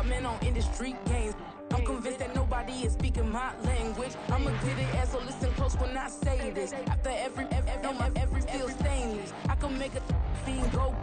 man on industry games. I'm convinced that nobody is speaking my language. I'ma get it, and so listen close when I say this. After every feel stainless, I can make a fiend go.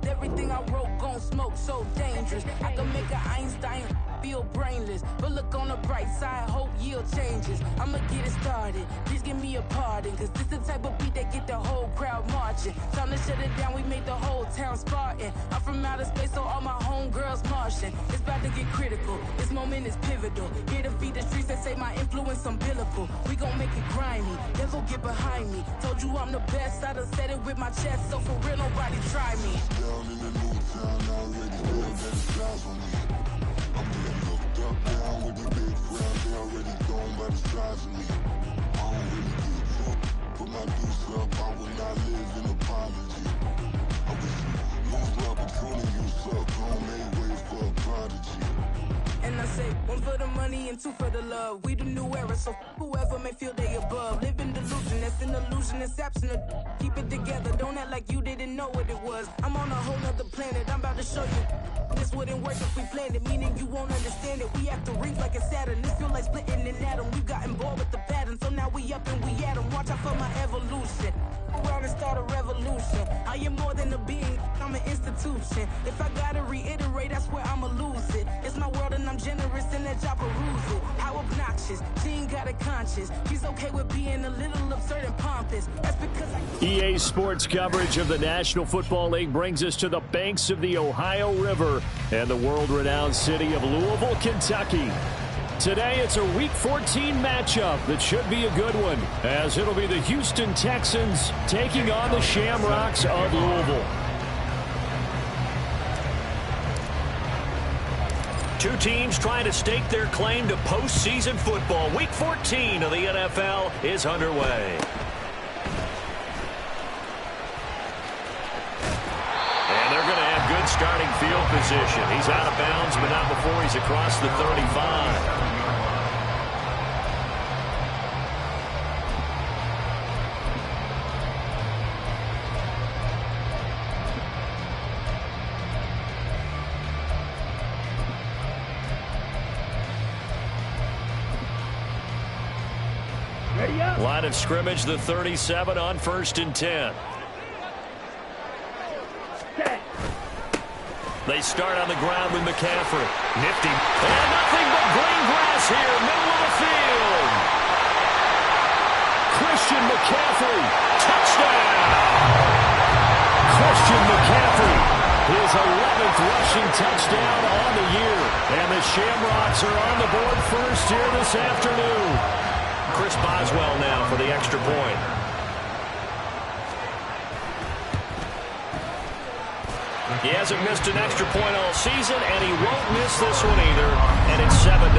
Everything I wrote gon' smoke, so dangerous. I can make an Einstein feel brainless, but look on the bright side, hope yield changes. I'ma get it started, please give me a pardon, cause this the type of beat that get the whole crowd marching. Time to shut it down, we made the whole town Spartan. I'm from outer space, so all my homegirls Martian. It's about to get critical, this moment is pivotal. Here to feed the streets that say my influence umbilical. We gon' make it grimy, never get behind me. Told you I'm the best, I done said it with my chest, so for real nobody try me. Down in the new town, already know that it's eyes on me. I'm getting looked up, down with the big crowd, they already gone by the size of me. I don't really give a fuck, put my deuce up, I will not live in apology. I wish you lose the opportunity, you suck, don't make way for a prodigy. And I say, one for the money and two for the love. We the new era, so whoever may feel they above. Live in delusion, that's an illusion, it's absent of. Keep it together, don't act like you didn't know what it was. I'm on a whole nother planet, I'm about to show you. This wouldn't work if we planned it, meaning you won't understand it. We have to rings like a Saturn, this feel like splitting an atom. You got involved with the pattern, so now we up and we at 'em. Watch out for my evolution. Around and start a revolution. I am more than a being, I'm an institution. If I gotta reiterate, that's where I'ma lose it. It's my world and I'm generous and that y'all peruse it. How obnoxious, she ain't got a conscience. She's okay with being a little absurd and pompous. That's because EA Sports coverage of the National Football League brings us to the banks of the Ohio River and the world-renowned city of Louisville, Kentucky. Today, it's a Week 14 matchup that should be a good one, as it'll be the Houston Texans taking on the Shamrocks of Louisville. Two teams trying to stake their claim to postseason football. Week 14 of the NFL is underway. And they're going to have good starting field position. He's out of bounds, but not before he's across the 35. Line of scrimmage, the 37 on 1st and 10. They start on the ground with McCaffrey. Nifty. And nothing but green grass here, middle of the field. Christian McCaffrey, touchdown. Christian McCaffrey, his 11th rushing touchdown on the year. And the Shamrocks are on the board first here this afternoon. Chris Boswell now for the extra point. He hasn't missed an extra point all season, and he won't miss this one either, and it's 7-0.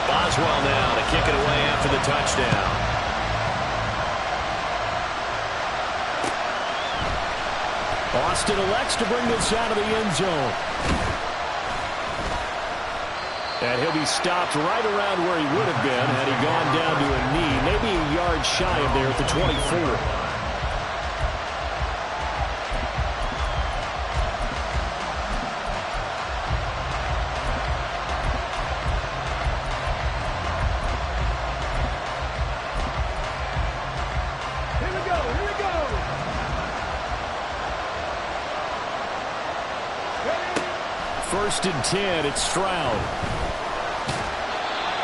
Boswell now to kick it away after the touchdown. Austin elects to bring this out of the end zone. And he'll be stopped right around where he would have been had he gone down to a knee, maybe a yard shy of there at the 24. First and 10, it's Stroud.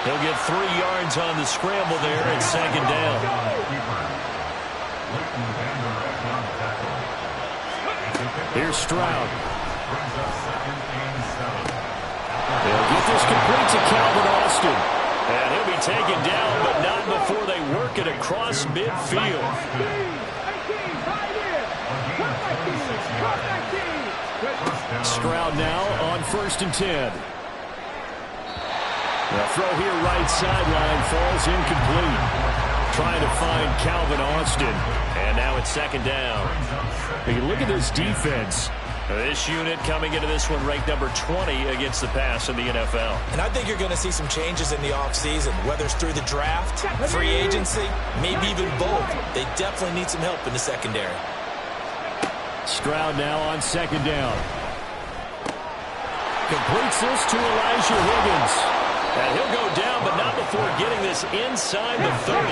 He'll get 3 yards on the scramble there at 2nd down. Here's Stroud. They'll get this complete to Calvin Austin. And he'll be taken down, but not before they work it across midfield. Stroud now on 1st and 10. The throw here right sideline falls incomplete. Trying to find Calvin Austin. And now it's 2nd down. Hey, look at this defense. This unit coming into this one ranked number 20 against the pass in the NFL. And I think you're going to see some changes in the offseason, whether it's through the draft, free agency, maybe even both. They definitely need some help in the secondary. Stroud now on 2nd down. completes this to Elijah Higgins. And he'll go down, but not before getting this inside the 30.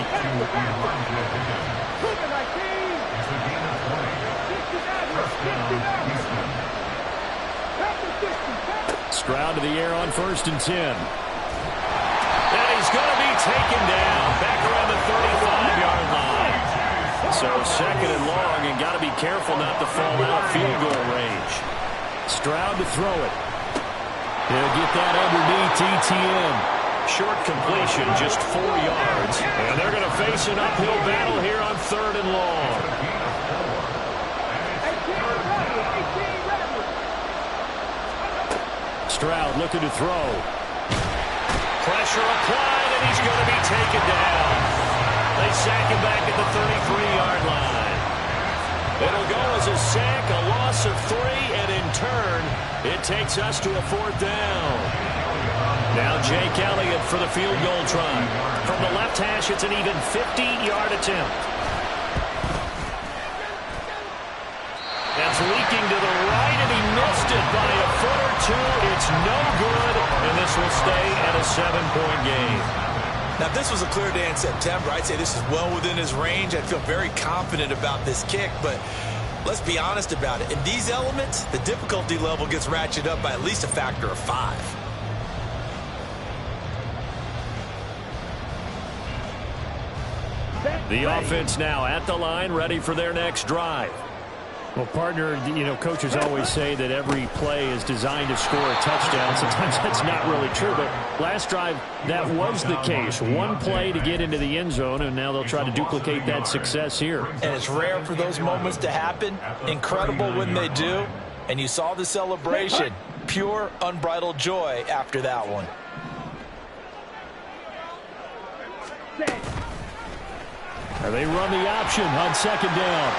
Stroud to the air on 1st and 10. And he's going to be taken down back around the 35-yard line. So 2nd and long, and got to be careful not to fall out of field goal range. Stroud to throw it. He'll get that underneath ETN. Short completion, just 4 yards. And they're going to face an uphill battle here on 3rd and long. Stroud looking to throw. Pressure applied, and he's going to be taken down. They sack him back at the 33-yard line. It'll go as a sack, a loss of 3, and in turn, it takes us to a 4th down. Now Jake Elliott for the field goal try. From the left hash, it's an even 50-yard attempt. That's leaking to the right, and he missed it by a foot or 2. It's no good, and this will stay at a 7-point game. Now, if this was a clear day in September, I'd say this is well within his range. I'd feel very confident about this kick, but let's be honest about it. In these elements, the difficulty level gets ratcheted up by at least a factor of 5. The offense now at the line, ready for their next drive. Well, partner, coaches always say that every play is designed to score a touchdown. Sometimes that's not really true, but last drive, that was the case. One play to get into the end zone, and now they'll try to duplicate that success here. And it's rare for those moments to happen. Incredible when they do. And you saw the celebration. Pure, unbridled joy after that one. And they run the option on 2nd down.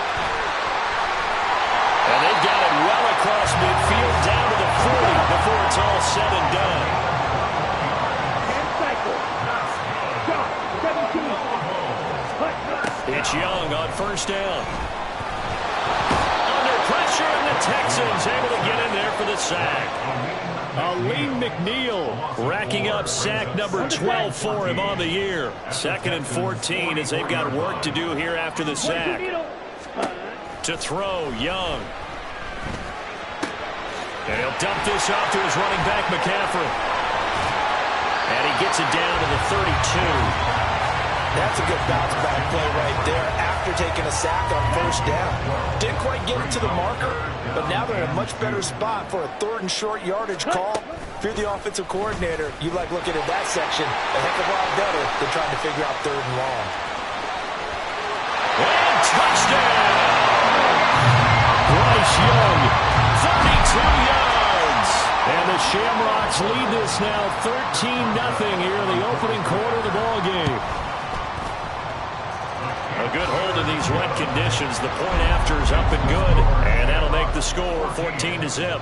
And they've got it well across midfield down to the 40 before it's all said and done. It's Young on 1st down. Under pressure, and the Texans able to get in there for the sack. Aleem McNeil racking up sack number 12 for him on the year. 2nd and 14 as they've got work to do here after the sack. To throw, Young. And he'll dump this off to his running back, McCaffrey. And he gets it down to the 32. That's a good bounce back play right there after taking a sack on 1st down. Didn't quite get it to the marker, but now they're in a much better spot for a 3rd and short yardage call. If you're the offensive coordinator, you like looking at that section a heck of a lot better than trying to figure out 3rd and long. And touchdown! Bryce Young, 32 yards. And the Shamrocks lead this now 13-0 here in the opening quarter of the ball game. A good hold in these wet conditions. The point after is up and good. And that'll make the score 14-0.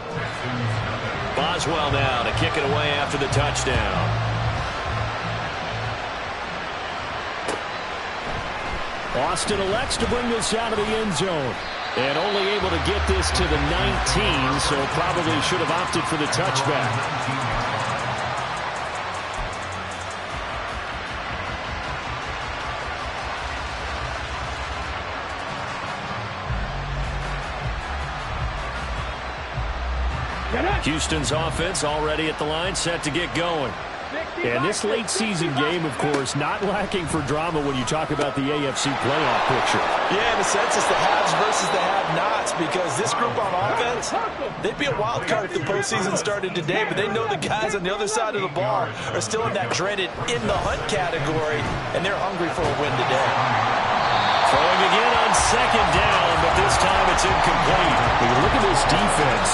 Boswell now to kick it away after the touchdown. Austin elects to bring this out of the end zone. And only able to get this to the 19, so probably should have opted for the touchback. Houston's offense already at the line, set to get going. And this late season game, of course, not lacking for drama when you talk about the AFC playoff picture. Yeah, in a sense, it's the haves versus the have-nots, because this group on offense, they'd be a wild card if the postseason started today, but they know the guys on the other side of the ball are still in that dreaded in the hunt category, and they're hungry for a win today. Throwing again on 2nd down, but this time it's incomplete. When you look at this defense,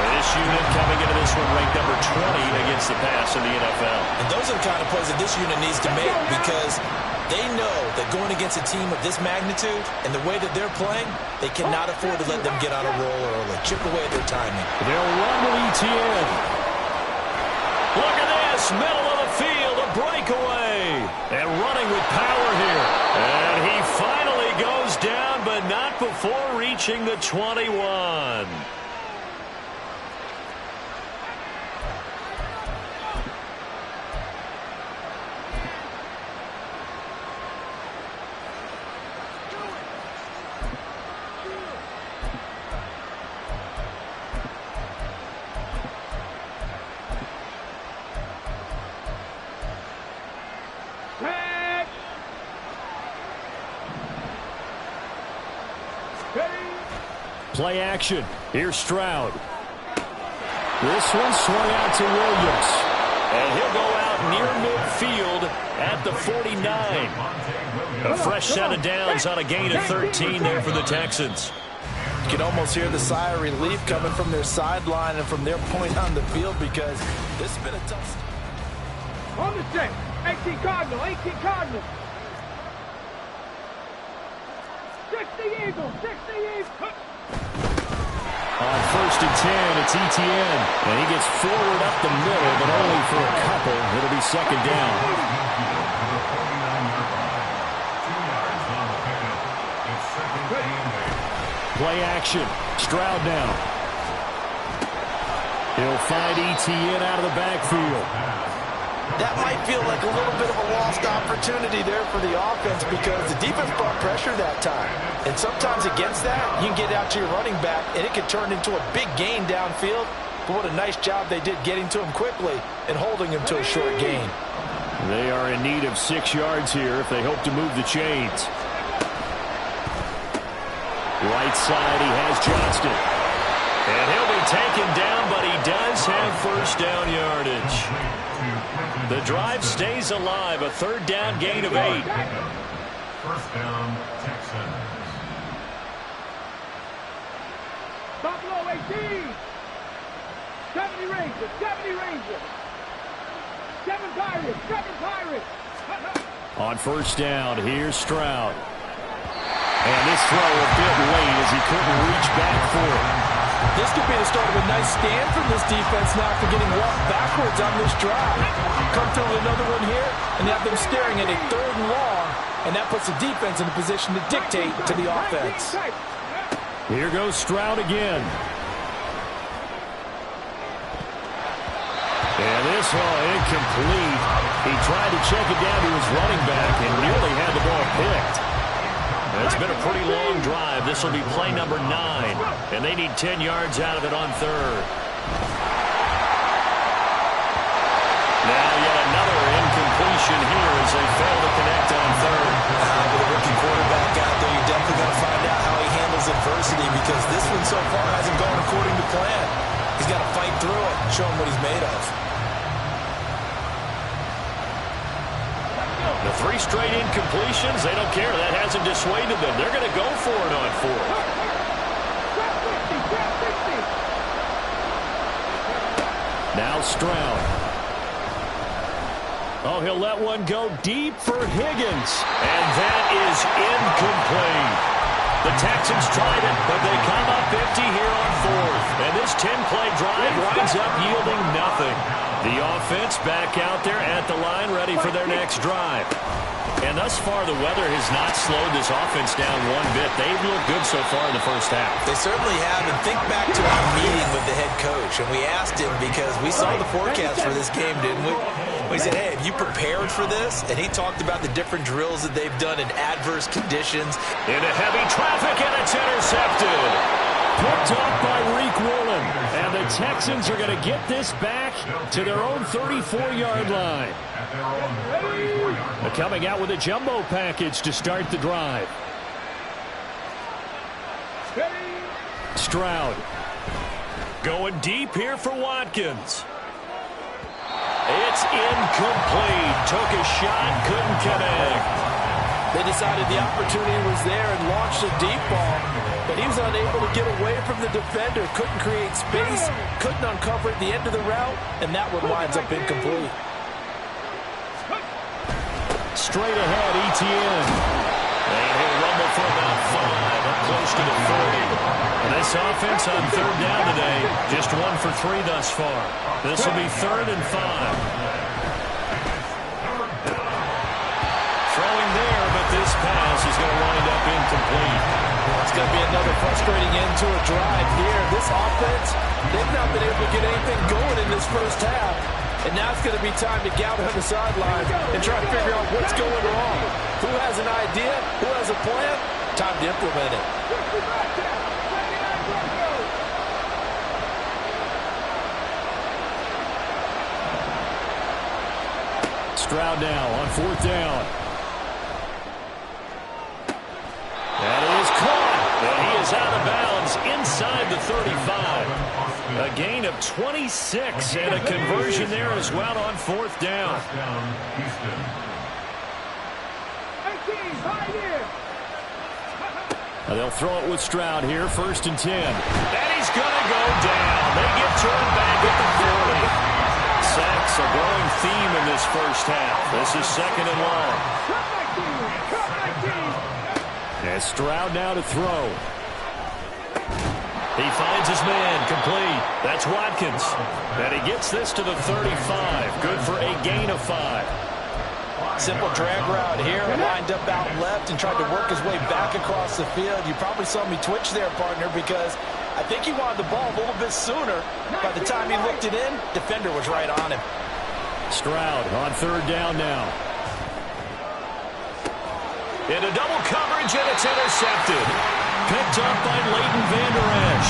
this unit coming into this one ranked number 20 against the pass in the NFL. And those are the kind of plays that this unit needs to make, because they know that going against a team of this magnitude and the way that they're playing, they cannot afford to let them get on a roll early. Chip away at their timing. They'll run to ETN. Look at this, middle of the field, a breakaway. And running with power here. And he finally goes down, but not before reaching the 21. Play action. Here's Stroud. This one swung out to Williams. And he'll go out near midfield at the 49. A fresh set of downs on a gain of 13 there for the Texans. You can almost hear the sigh of relief coming from their sideline and from their point on the field because this has been a tough start. On the check. 18 Cardinal. 18 Cardinal. 60 Eagles. 60 Eagles. On 1st and 10, it's Etienne. And he gets forward up the middle, but only for a couple. It'll be second down. Play action. Stroud now. He'll find Etienne out of the backfield. That might feel like a little bit of a lost opportunity there for the offense because the defense brought pressure that time. And sometimes against that, you can get out to your running back, and it can turn into a big gain downfield. But what a nice job they did getting to him quickly and holding him to a short gain. They are in need of 6 yards here if they hope to move the chains. Right side, he has Johnston. And he'll be taken down, but he does have first down yardage. The drive stays alive, a 3rd down gain of 8. First down, Texans. Buffalo 18. 70 Rangers, 70 Rangers. 7 Pirates, 7 Pirates. On first down, here's Stroud. And this throw a bit late as he couldn't reach back for it. This could be the start of a nice stand from this defense now for getting walked backwards on this drive. Come through with another one here, and have them staring at a 3rd and long, and that puts the defense in a position to dictate to the offense. Here goes Stroud again. And this one incomplete. He tried to check it down to his running back and nearly had the ball picked. It's been a pretty long drive. This will be play number 9. And they need 10 yards out of it on 3rd. Now yet another incompletion here as they fail to connect on 3rd. With a rookie quarterback out there, you're definitely going to find out how he handles adversity because this one so far hasn't gone according to plan. He's got to fight through it and show him what he's made of. The 3 straight incompletions, they don't care. That hasn't dissuaded them. They're going to go for it on 4th. Now Stroud. Oh, he'll let one go deep for Higgins. And that is incomplete. The Texans tried it, but they come up empty here on 4th. And this 10-play drive winds up yielding nothing. The offense back out there at the line ready for their next drive. And thus far, the weather has not slowed this offense down one bit. They've looked good so far in the first half. They certainly have. And think back to our meeting with the head coach. And we asked him because we saw the forecast for this game, didn't we? We said, hey, have you prepared for this? And he talked about the different drills that they've done in adverse conditions. Into heavy traffic, and it's intercepted. Picked off by Reek Woolen. And the Texans are going to get this back to their own 34-yard line. Coming out with a jumbo package to start the drive. Stroud. Going deep here for Watkins. It's incomplete. Took a shot, couldn't connect. They decided the opportunity was there and launched a deep ball, but he was unable to get away from the defender, couldn't create space, couldn't uncover at the end of the route, and that one winds up incomplete. Straight ahead, Etienne. And he'll rumble for about 5, up close to the 40. And this offense on 3rd down today, just 1 for 3 thus far. This will be 3rd and 5. Throwing there, but this pass is going to wind up incomplete. It's going to be another frustrating end to a drive here. This offense, they've not been able to get anything going in this first half. And now it's going to be time to gather on the sidelines and try to figure out what's going wrong. Who has an idea? Who has a plan? Time to implement it. Stroud now on 4th down. That is caught. And he is out of bounds inside 35. A gain of 26 and a conversion there as well on fourth down. They'll throw it with Stroud here, 1st and 10. And he's going to go down. They get turned back at the 40. Sacks a growing theme in this first half. This is 2nd and long. And Stroud now to throw. He finds his man, complete. That's Watkins. And he gets this to the 35. Good for a gain of 5. Simple drag route here, lined up out left and tried to work his way back across the field. You probably saw me twitch there, partner, because I think he wanted the ball a little bit sooner. By the time he looked it in, defender was right on him. Stroud on 3rd down now. Into double coverage, and it's intercepted. Picked up by Leighton Vander Esch.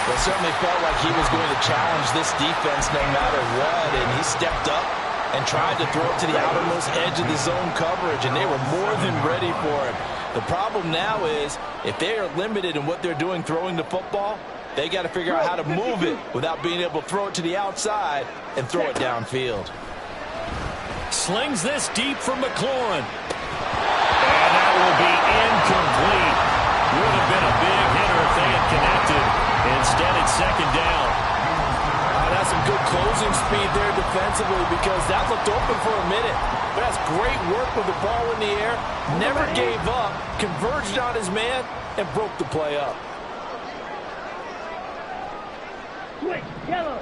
It certainly felt like he was going to challenge this defense no matter what, and he stepped up and tried to throw it to the outermost edge of the zone coverage, and they were more than ready for him. The problem now is, if they are limited in what they're doing throwing the football, they got to figure out how to move it without being able to throw it to the outside and throw it downfield. Slings this deep for McLaurin. And that will be incomplete. Would have been a big hitter if they had connected. Instead, it's 2nd down. That's some good closing speed there defensively, because that looked open for a minute. But that's great work with the ball in the air. Never gave up, converged on his man, and broke the play up. Quick, yellow.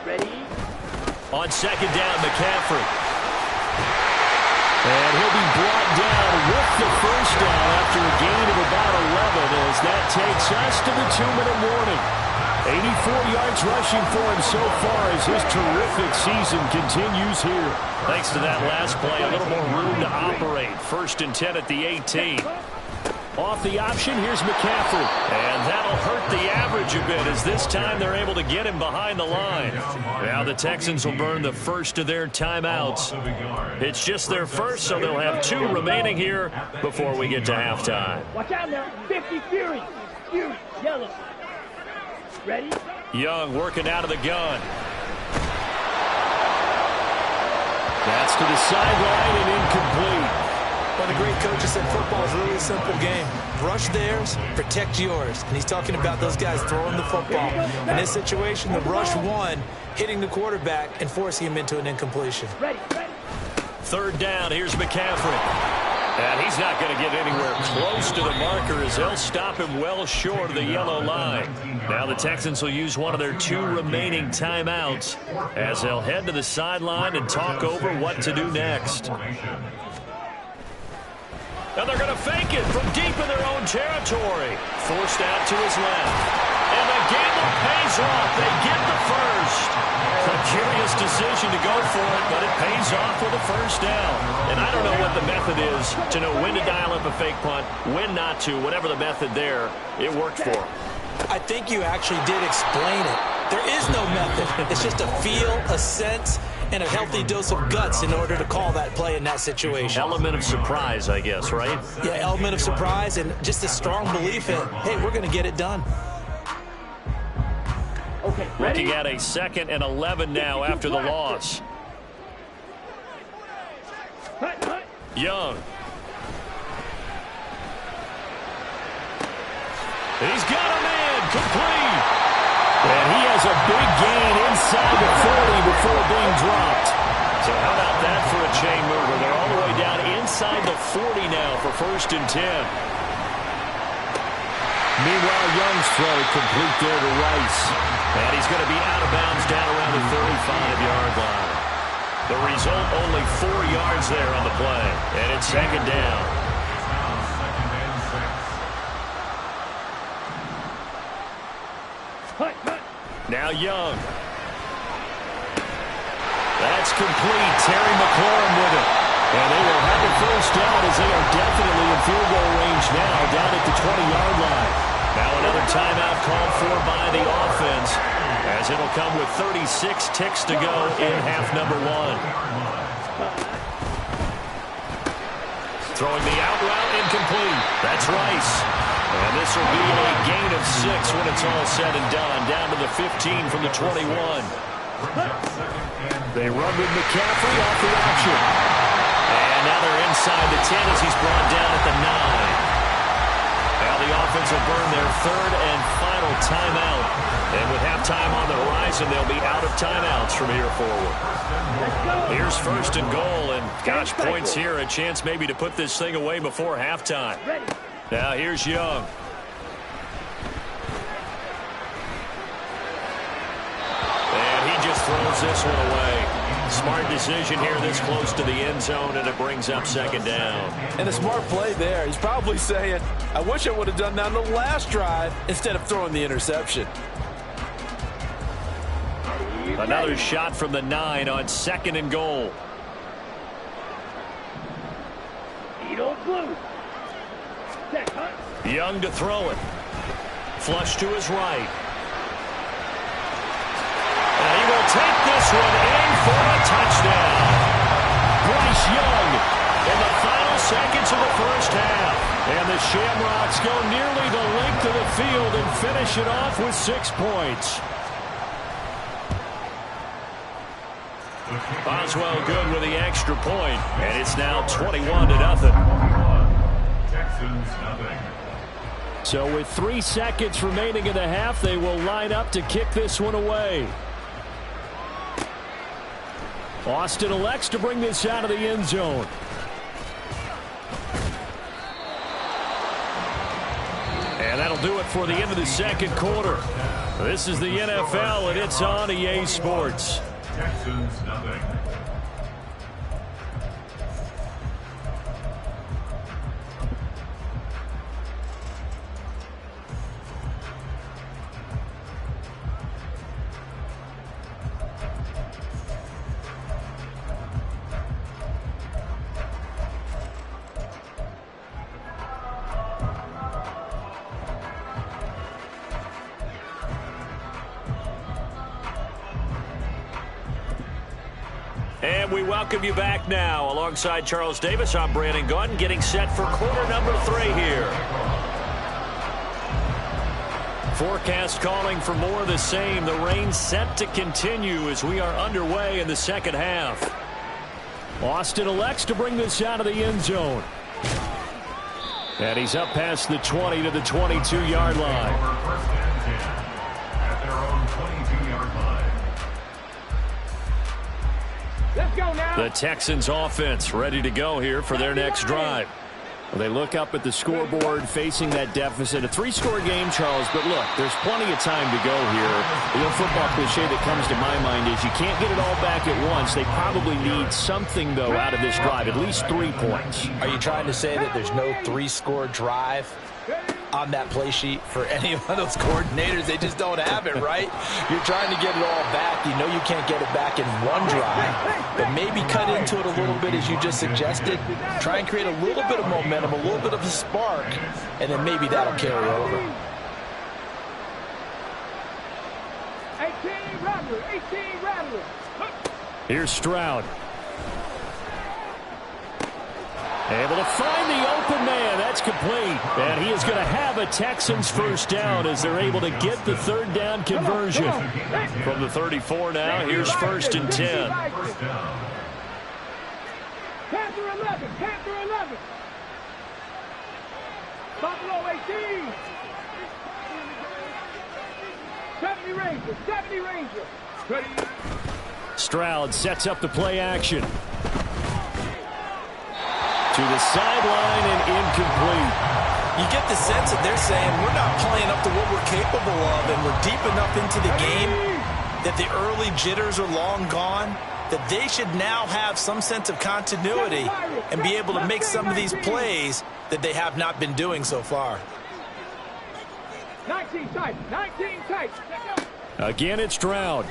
Ready? On 2nd down, McCaffrey. And he'll be brought down with the first down after a gain of about 11 as that takes us to the 2-minute warning. 84 yards rushing for him so far as his terrific season continues here. Thanks to that last play, a little more room to operate. 1st and 10 at the 18. Off the option, here's McCaffrey. And that'll hurt the average a bit as this time they're able to get him behind the line. Now the Texans will burn the first of their timeouts. It's just their first, so they'll have 2 remaining here before we get to halftime. Watch out now. 50 Fury. Fury, yellow. Ready? Young working out of the gun. That's to the sideline and incomplete. Well, the great coach said football is a really simple game. Rush theirs, protect yours. And he's talking about those guys throwing the football. In this situation, the rush won, hitting the quarterback and forcing him into an incompletion. Ready. 3rd down, here's McCaffrey. And he's not going to get anywhere close to the marker as they'll stop him well short of the yellow line. Now the Texans will use one of their 2 remaining timeouts as they'll head to the sideline and talk over what to do next. And they're going to fake it from deep in their own territory. Forced out to his left. And the gamble pays off. They get the first. A curious decision to go for it, but it pays off with a first down. And I don't know what the method is to know when to dial up a fake punt, when not to, whatever the method there, it worked for them. I think you actually did explain it. There is no method. It's just a feel, a sense, and a healthy dose of guts in order to call that play in that situation. Element of surprise, I guess, right? Yeah, element of surprise and just a strong belief in, hey, we're going to get it done. Okay, ready? Looking at a 2nd and 11 now after the loss. Young. He's got a man, complete. And he has a big gain inside the 40 before being dropped. So how about that for a chain mover? They're all the way down inside the 40 now for 1st and 10. Meanwhile, Young's throw complete there to Rice. And he's going to be out of bounds down around the 35-yard line. The result, only 4 yards there on the play. And it's 2nd down. Now Young. That's complete. Terry McLaurin with it. And they will have a first down as they are definitely in field goal range now down at the 20-yard line. Now another timeout called for by the offense as it'll come with 36 ticks to go in half number 1. Throwing the out route incomplete. That's Rice. And this will be a gain of 6 when it's all said and done. Down to the 15 from the 21. They run with McCaffrey off the option. And now they're inside the 10 as he's brought down at the 9. Now the offense will burn their third and final timeout. And with halftime on the horizon, they'll be out of timeouts from here forward. Here's first and goal, and gosh, points here, a chance maybe to put this thing away before halftime. Now here's Young. And he just throws this one away. Smart decision here this close to the end zone, and it brings up second down. And a smart play there. He's probably saying, I wish I would have done that on the last drive instead of throwing the interception. Another shot from the 9 on second and goal. Young to throw it. Flush to his right. And he will take this one in for a touchdown. Bryce Young in the final seconds of the first half. And the Shamrocks go nearly the length of the field and finish it off with 6 points. Boswell good with the extra point, and it's now 21-0. So with 3 seconds remaining in the half, they will line up to kick this one away. Austin elects to bring this out of the end zone. And that'll do it for the end of the second quarter. This is the NFL, and it's on EA Sports. Texans nothing. And we welcome you back now. Alongside Charles Davis, I'm Brandon Gunn, getting set for quarter number 3 here. Forecast calling for more of the same. The rain set to continue as we are underway in the second half. Austin elects to bring this out of the end zone. And he's up past the 20 to the 22-yard line. At their own 22-yard line. Let's go now. The Texans offense ready to go here for their next drive. Well, they look up at the scoreboard facing that deficit. A 3-score game, Charles, but look, there's plenty of time to go here. The old football cliche that comes to my mind is you can't get it all back at once. They probably need something, though, out of this drive, at least 3 points. Are you trying to say that there's no 3-score drive on that play sheet for any of those coordinators? They just don't have it, right? You're trying to get it all back. You know you can't get it back in one drive, but maybe cut into it a little bit as you just suggested. Try and create a little bit of momentum, a little bit of a spark, and then maybe that'll carry over. 18 Rattler, 18 Rattler. Here's Stroud. Able to find the open man. That's complete. And he is going to have a Texans first down as they're able to get the third down conversion. From the 34 now, here's first and 10. Panther 11, Panther 11. Buffalo 18. 70 Ranger, 70 Ranger. Ready. Stroud sets up the play action. To the sideline and incomplete. You get the sense that they're saying we're not playing up to what we're capable of, and we're deep enough into the game that the early jitters are long gone, that they should now have some sense of continuity and be able to make some of these plays that they have not been doing so far. 19 tight, 19 tight. Again, it's Stroud.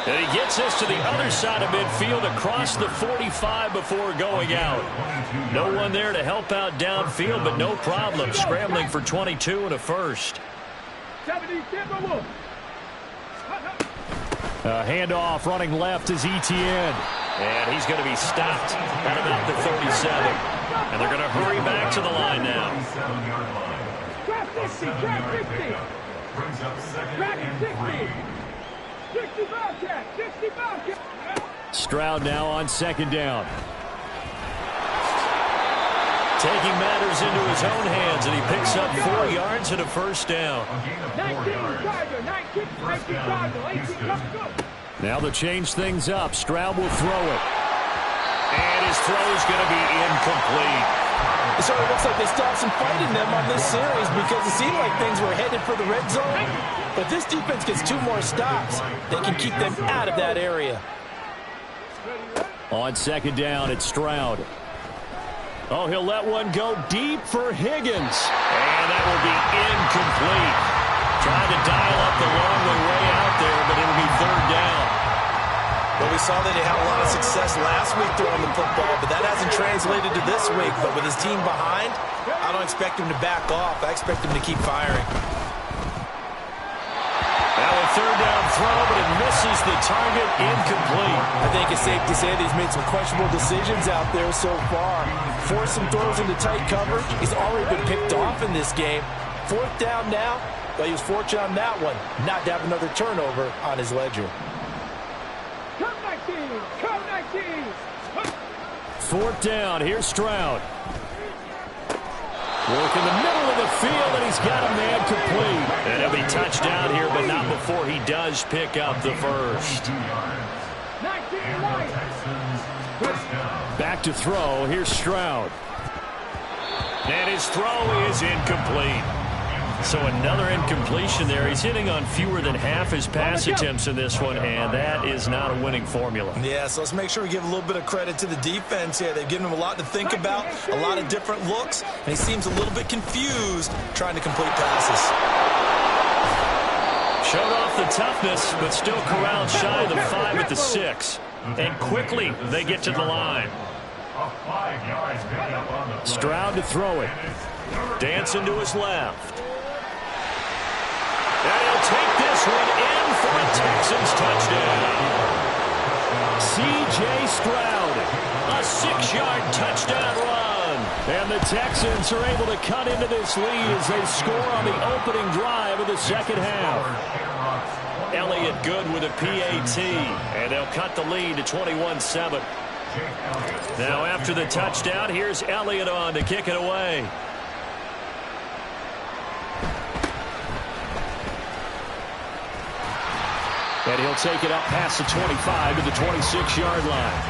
And he gets us to the other side of midfield across the 45 before going out. No one there to help out downfield, but no problem. Scrambling for 22 and a first. 70 Timberwolves. A handoff running left is Etienne. And he's going to be stopped at about the 37. And they're going to hurry back to the line now. Trap 60, trap 60. Brings up second Trap and 60. 3. 60 Bobcat, 60 Bobcat. Stroud now on second down. Taking matters into his own hands, and he picks up 4 yards and a first down. 19 Tiger, 19 Tiger, 18 go. Now to change things up, Stroud will throw it. And his throw is going to be incomplete. It certainly looks like they stopped some fight in them on this series because it seemed like things were headed for the red zone. But this defense gets 2 more stops. They can keep them out of that area. On second down, it's Stroud. Oh, he'll let one go deep for Higgins. And that will be incomplete. Trying to dial up the long way out there, but it'll be third down. Well, we saw that he had a lot of success last week throwing the football, but that hasn't translated to this week. But with his team behind, I don't expect him to back off. I expect him to keep firing. Now a third down throw, but it misses the target, incomplete. I think it's safe to say that he's made some questionable decisions out there so far. Forced some throws into tight coverage. He's already been picked off in this game. Fourth down now, but he was fortunate on that one, not to have another turnover on his ledger. Come 19, come 19. Fourth down, here's Stroud. Work in the middle of the field, and he's got a man complete. And he'll be touchdown here, but not before he does pick up the first. 19 light. Back to throw, here's Stroud. And his throw is incomplete. So another incompletion there. He's hitting on fewer than half his pass attempts in this one, and that is not a winning formula. Yeah, so let's make sure we give a little bit of credit to the defense here. They've given him a lot to think about, a lot of different looks, and he seems a little bit confused trying to complete passes. Showed off the toughness, but still corralled shy of the 5 at the 6. And quickly they get to the line. Stroud to throw it. Dancing to his left. And he'll take this one in for a Texans touchdown. C.J. Stroud, a 6-yard touchdown run. And the Texans are able to cut into this lead as they score on the opening drive of the second half. Elliott good with a PAT, and they'll cut the lead to 21-7. Now after the touchdown, here's Elliott on to kick it away. And he'll take it up past the 25 to the 26-yard line.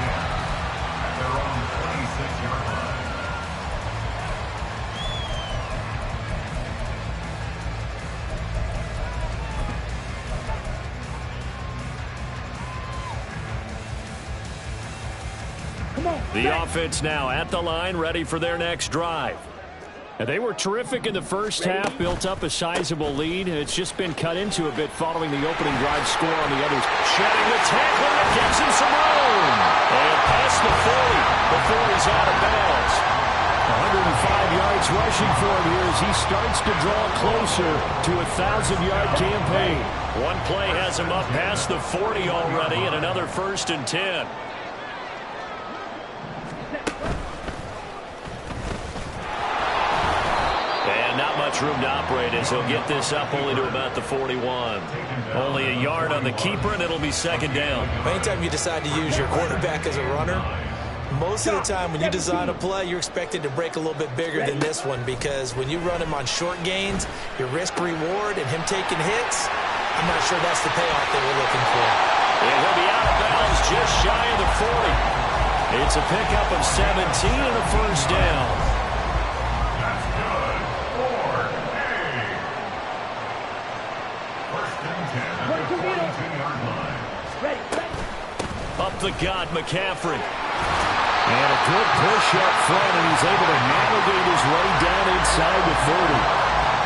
The offense now at the line, ready for their next drive. And they were terrific in the first half, built up a sizable lead, and it's just been cut into a bit following the opening drive score on the others. Shedding the tackle, and it gives him some room. And past the 40 before he's out of bounds. 105 yards rushing for him here as he starts to draw closer to a 1,000-yard campaign. One play has him up past the 40 already, and another 1st and 10. Room to operate as he'll get this up only to about the 41. Only a yard on the keeper, and it'll be second down. Anytime you decide to use your quarterback as a runner, most of the time when you design a play, you're expected to break a little bit bigger than this one, because when you run him on short gains, your risk-reward and him taking hits, I'm not sure that's the payoff they were looking for. And he'll be out of bounds just shy of the 40. It's a pickup of 17 and a first down. Up the gut, McCaffrey. And a good push up front, and he's able to navigate his way down inside the 30.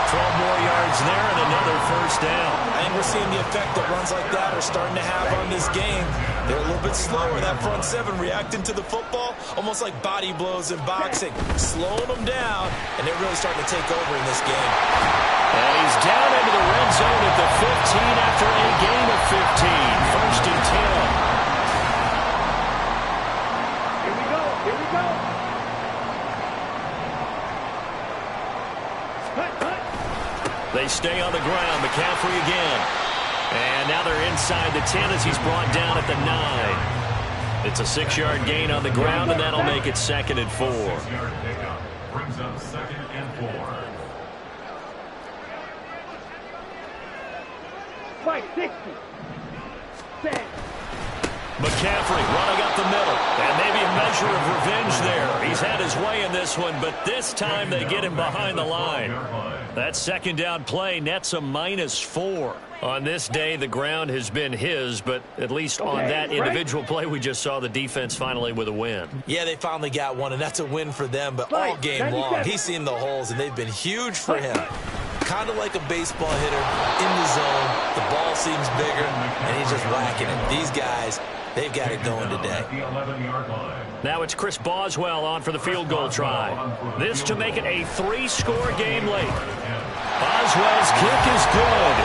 12 more yards there and another first down. I think we're seeing the effect that runs like that are starting to have on this game. They're a little bit slower, that front seven, reacting to the football, almost like body blows in boxing, slowing them down, and they're really starting to take over in this game. And he's down into the red zone at the 15 after a gain of 15. 1st and 10. They stay on the ground. McCaffrey again. And now they're inside the 10 as he's brought down at the 9. It's a 6-yard gain on the ground, and that'll make it 2nd and 4. 6-yard pickup brings up 2nd and 4. 560. 10. McCaffrey running up the middle. And maybe a measure of revenge there. He's had his way in this one, but this time they get him behind the line. That 2nd down play nets a -4. On this day, the ground has been his, but at least on that individual play, we just saw the defense finally with a win. Yeah, they finally got one, and that's a win for them, but all game long, he's seen the holes, and they've been huge for him. Kind of like a baseball hitter in the zone. The ball seems bigger, and he's just whacking it. These guys, they've got it going today. Now it's Chris Boswell on for the field goal try. This to make it a 3-score game late. Boswell's kick is good.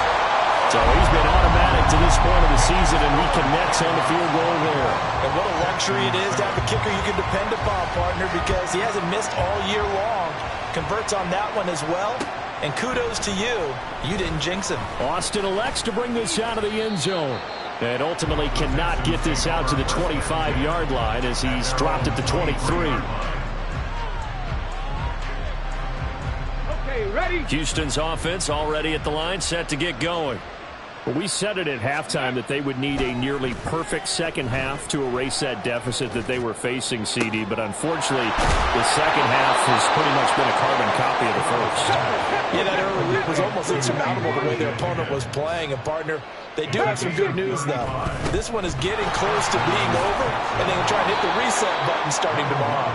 So he's been automatic to this point of the season, and he connects on the field goal there. And what a luxury it is to have a kicker you can depend upon, partner, because he hasn't missed all year long. Converts on that one as well. And kudos to you. You didn't jinx him. Austin elects to bring this out of the end zone. And ultimately cannot get this out to the 25-yard line as he's dropped at the 23. Okay, ready? Houston's offense already at the line, set to get going. Well, we said it at halftime that they would need a nearly perfect second half to erase that deficit that they were facing, CD. But unfortunately, the second half has pretty much been a carbon copy of the first. Yeah, that early lead was almost insurmountable the way their opponent was playing. And, partner, they do have some good news, though. This one is getting close to being over, and they can try and hit the reset button starting tomorrow.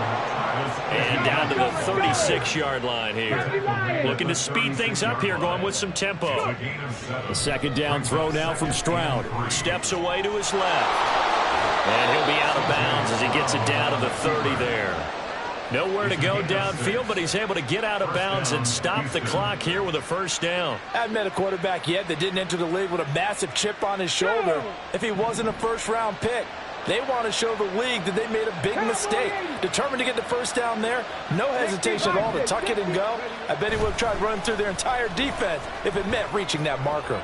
And down to the 36-yard line here. Looking to speed things up here, going with some tempo. The 2nd down throw now from Stroud. Steps away to his left. And he'll be out of bounds as he gets it down to the 30 there. Nowhere to go downfield, but he's able to get out of bounds and stop the clock here with a 1st down. I haven't met a quarterback yet that didn't enter the league with a massive chip on his shoulder if he wasn't a first-round pick. They want to show the league that they made a big mistake. Determined to get the 1st down there. No hesitation at all to tuck it and go. I bet he would have tried running through their entire defense if it meant reaching that marker.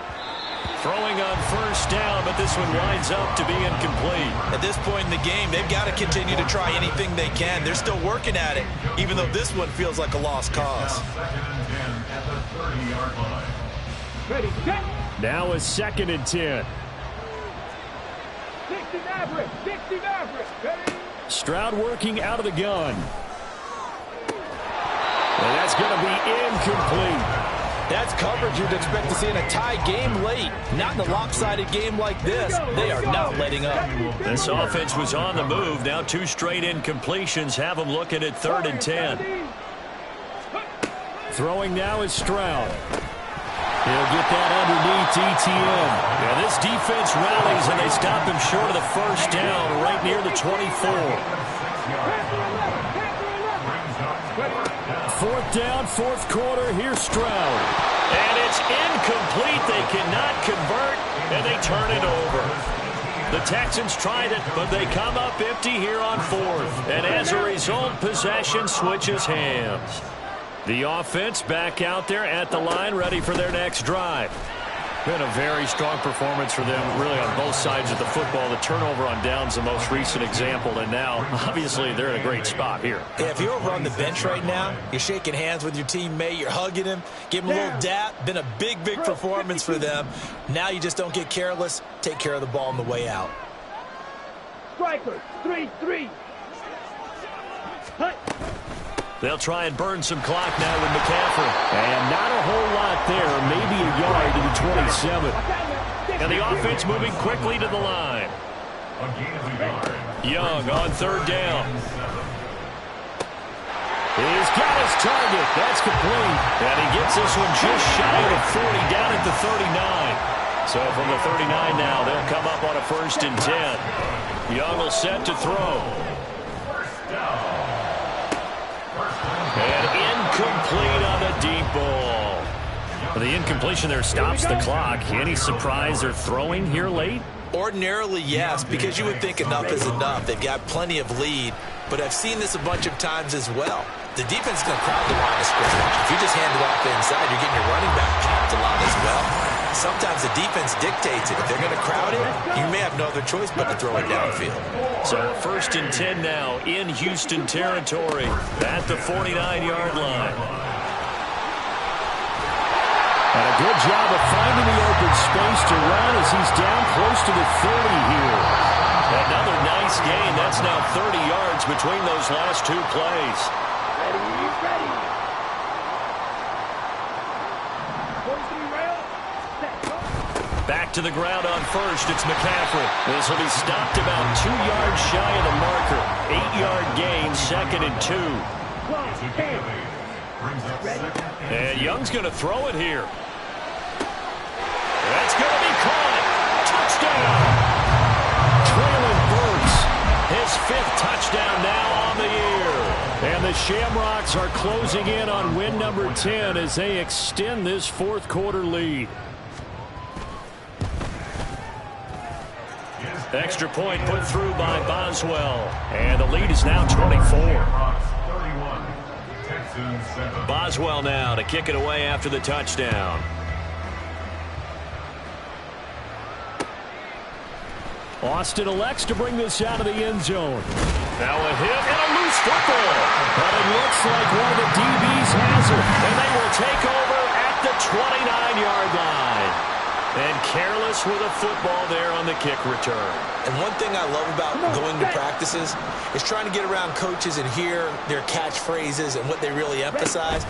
Throwing on 1st down, but this one winds up to be incomplete. At this point in the game, they've got to continue to try anything they can. They're still working at it, even though this one feels like a lost cause. Ready, set. Now is 2nd and 10. 60 Maverick, 60 Maverick. Ready? Stroud working out of the gun. And that's going to be incomplete. That's coverage you'd expect to see in a tie game late. Not in a lopsided game like this. They are not letting up. This offense was on the move. Now 2 straight incompletions have them looking at 3rd and 10. Throwing now is Stroud. He'll get that underneath ETN. Yeah, this defense rallies, and they stop him short of the 1st down right near the 24. 4th down, 4th quarter. Here's Stroud. And it's incomplete. They cannot convert, and they turn it over. The Texans tried it, but they come up empty here on 4th. And as a result, possession switches hands. The offense back out there at the line, ready for their next drive. Been a very strong performance for them, really, on both sides of the football. The turnover on downs, the most recent example, and now, obviously, they're in a great spot here. Yeah, if you're over on the bench right now, you're shaking hands with your teammate, you're hugging him, give him a little dap. Been a big, big performance for them. Now you just don't get careless. Take care of the ball on the way out. Striker, 3-3. They'll try and burn some clock now with McCaffrey. And not a whole lot there, maybe a yard to the 27. And the offense moving quickly to the line. Young on 3rd down. He's got his target. That's complete. And he gets this one just shy of 40 down at the 39. So from the 39 now, they'll come up on a 1st and 10. Young will set to throw. And incomplete on the deep ball. Well, the incompletion there stops the clock. Any surprise they're throwing here late? Ordinarily, yes, because you would think enough is enough. They've got plenty of lead, but I've seen this a bunch of times as well. The defense is going to crowd the line of scrimmage. if you just hand it off inside, you're getting your running back popped a lot as well. Sometimes the defense dictates it. If they're going to crowd it, you may have no other choice but to throw it downfield. So 1st and 10 now in Houston territory at the 49-yard line. And a good job of finding the open space to run as he's down close to the 30 here. Another nice gain. That's now 30 yards between those last two plays. Ready. Back to the ground on first. It's McCaffrey. This will be stopped about 2 yards shy of the marker. 8-yard gain, 2nd and 2. And Young's going to throw it here. That's going to be caught. Touchdown. Traylon Burks, his 5th touchdown now on the year. And the Shamrocks are closing in on win number 10 as they extend this 4th quarter lead. Extra point put through by Boswell. And the lead is now 24. Boswell now to kick it away after the touchdown. Austin elects to bring this out of the end zone. Now a hit and a loose football. But it looks like one of the DBs has it. And they will take over at the 29-yard line. And careless with a football there on the kick return. And one thing I love about going to practices is trying to get around coaches and hear their catchphrases and what they really emphasize.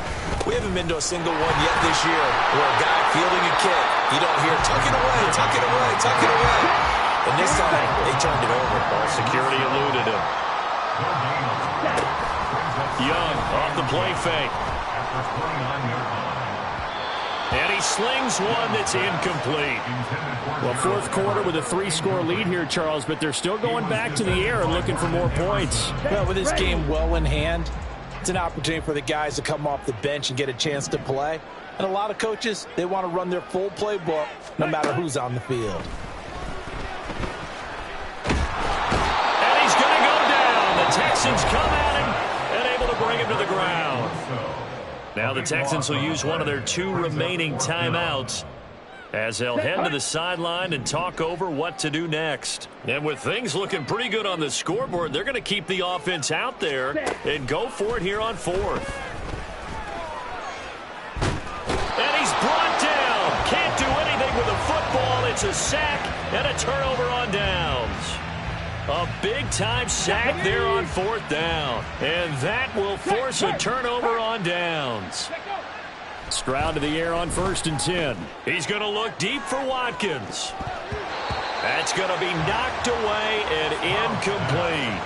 We haven't been to a single one yet this year where a guy fielding a kick, you don't hear, tuck it away, tuck it away, tuck it away. And this time, they turned it over. Ball security eluded him. Young off the play fake. And he slings one that's incomplete. Well, 4th quarter with a 3-score lead here, Charles, but they're still going back to the air and looking for more points. Well, with this game well in hand, it's an opportunity for the guys to come off the bench and get a chance to play. And a lot of coaches, they want to run their full playbook no matter who's on the field. And he's going to go down. The Texans come at him and able to bring him to the ground. Now the Texans will use one of their 2 remaining timeouts as they'll head to the sideline and talk over what to do next. And with things looking pretty good on the scoreboard, they're going to keep the offense out there and go for it here on 4th. And he's brought down. Can't do anything with a football. It's a sack and a turnover on downs. A big-time sack there on 4th down. And that will force a turnover on downs. Stroud to the air on 1st and 10. He's going to look deep for Watkins. That's going to be knocked away and incomplete.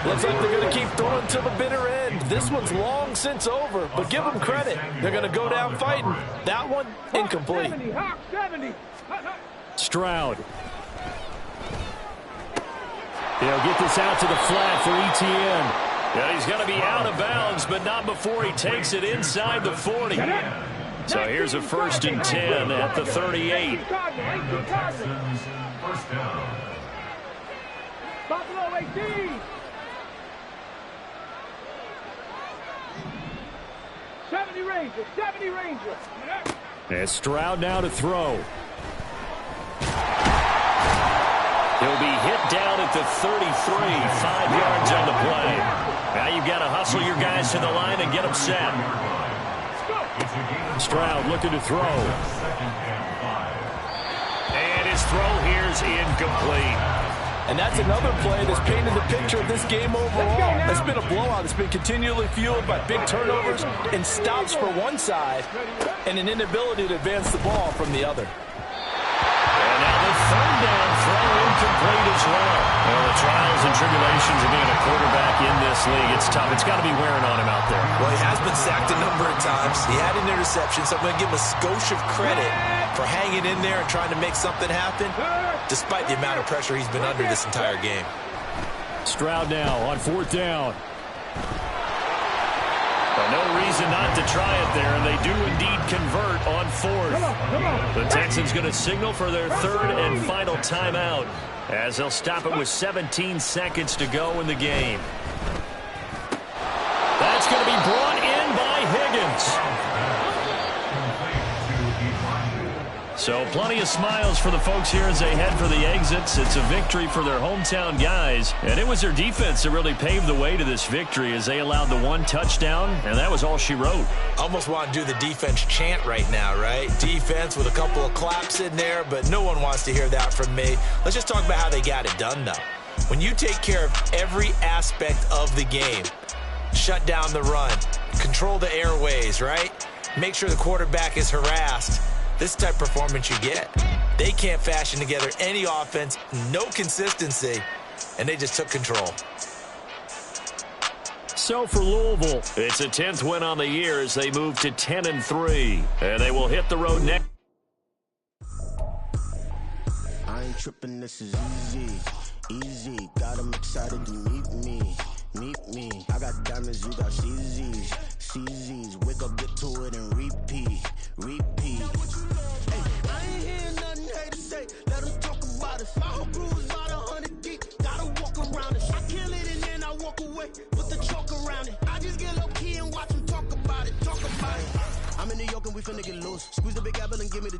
Looks like they're going to keep throwing to the bitter end. This one's long since over, but give them credit. They're going to go down fighting. That one, incomplete. Stroud. He'll get this out to the flat for Etienne. Yeah, he's going to be out of bounds, but not before he takes it inside the 40. So here's a 1st and 10 at the 38. First down. Buffalo 18. 70 Rangers, 70 Rangers. And Stroud now to throw. He'll be hit down at the 33, 5 yards on the play. Now you've got to hustle your guys to the line and get them set. Stroud looking to throw. And his throw here's incomplete. And that's another play that's painted the picture of this game overall. It's been a blowout. It's been continually fueled by big turnovers and stops for one side and an inability to advance the ball from the other. And now the 3rd down throw incomplete as well. Well, the trials and tribulations of being a quarterback in this league, it's tough. It's got to be wearing on him out there. Well, he has been sacked a number of times. He had an interception, so I'm going to give him a skosh of credit for hanging in there and trying to make something happen, despite the amount of pressure he's been under this entire game. Stroud now on 4th down. But no reason not to try it there, and they do indeed convert on 4th. The Texans going to signal for their 3rd and final timeout as they'll stop it with 17 seconds to go in the game. That's going to be brought in by Higgins. yards. So plenty of smiles for the folks here as they head for the exits. It's a victory for their hometown guys. And it was their defense that really paved the way to this victory as they allowed the one touchdown, and that was all she wrote. Almost want to do the defense chant right now, right? Defense with a couple of claps in there, but no one wants to hear that from me. Let's just talk about how they got it done, though. When you take care of every aspect of the game, shut down the run, control the airways, right? Make sure the quarterback is harassed. This type of performance you get. They can't fashion together any offense, no consistency, and they just took control. So for Louisville, it's a 10th win on the year as they move to 10-3, and they will hit the road next. I ain't tripping, this is easy. Got them excited to meet me. I got diamonds, you got CZs. Wake up, get to it, and repeat. Hey, I ain't hearing nothing hate to say. Let them talk about it. My whole crew is about 100 deep. Gotta walk around it. I kill it and then I walk away with the chalk around it. I just get low key and watch them talk about it. I'm in New York and we finna get loose. Squeeze the big apple and give me the